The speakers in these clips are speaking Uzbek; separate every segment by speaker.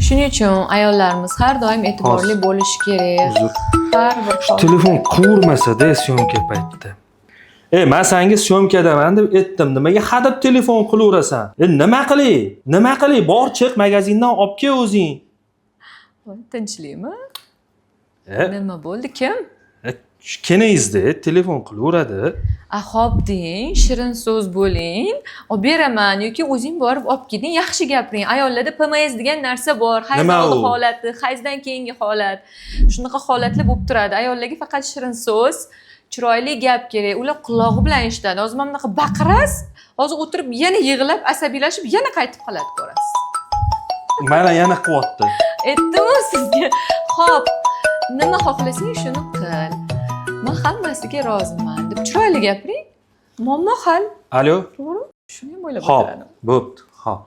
Speaker 1: Shuning uchun ayollarimiz har doim e'tiborli bo'lishi kerak.
Speaker 2: Uzr.
Speaker 1: Har bir
Speaker 2: Telefon quvurmasa-da syomka paytida. Men senga syomkadaman deb aytdim. Nimaga hadeb telefon qilaverasan? Nima qilay? Nima qilay? Bor chiq magazindan olib kel o'zing.
Speaker 1: tinchlikmi?
Speaker 2: E,
Speaker 1: Nima bo'ldi, kim?
Speaker 2: kenayizda telefon qilaveradi.
Speaker 1: Xo'p deng, shirin so'z bo'ling. Olib beraman yoki o'zing borib olib keling, yaxshi gapiring. Ayollarda PMS degan narsa bor. Hayz
Speaker 2: Nima
Speaker 1: oldi
Speaker 2: u?
Speaker 1: holati, hayzdan keyingi holat. Shunaqa holatlar bo'lib turadi. Ayollarga faqat shirin so'z, chiroyli gap kerak. Ular qulog'i bilan eshitadi. Hozir mana bunaqa baqirasiz, hozir o'tirib yana yig'lab, asabiylashib, yana qaytib qoladi ko'rasiz.
Speaker 2: Mana yana qilyapti.
Speaker 1: Aytdim sizga. Xo'p, nima xohlasang shuni qil. Men hammasiga roziman deb chiroyli gapiring. Muammo hal.
Speaker 2: Alo?
Speaker 1: To'g'ri? Shuni ham o'ylab
Speaker 2: Xo'p,
Speaker 1: o'tiradim.
Speaker 2: bo'pti. Xo'p.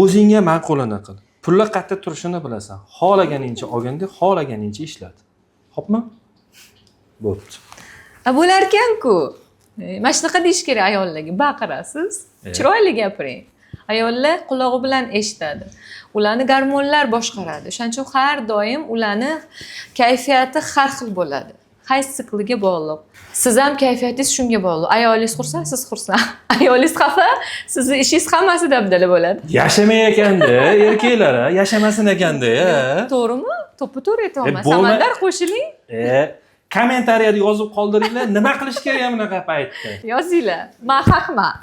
Speaker 2: O'zingga ma'qulini qil. Pullar qayerda turishini bilasan. Xohlaganingcha olganda, xohlaganingcha ishlat. Xo'pmi? Bo'pti.
Speaker 1: Bo'lar ekan-ku. Mana shunaqa deyish kerak ayollarga. Baqirasiz, chiroyli gapiring. Ayollar qulog'i bilan eshitadi. Ularni gormonlar boshqaradi. O'shaning uchun har doim ularni kayfiyati har xil bo'ladi. Hayz sikliga bog'liq. Siz ham kayfiyatingiz shunga bog'liq. Ayolingiz xursand, siz xursand. Ayolingiz xafa, sizning ishingiz hammasi dabdala bo'ladi.
Speaker 2: Yashamay ekanda, erkaklar, yashamasin ekanda.
Speaker 1: To'g'rimi? To'ppa-to'g'ri aytyapman.
Speaker 2: bo'lma-
Speaker 1: Samandar qo'shiling.
Speaker 2: Kommentariyada yozib qoldiringlar, nima qilish kerak bunaqa paytda?
Speaker 1: Yozinglar. Men haqman.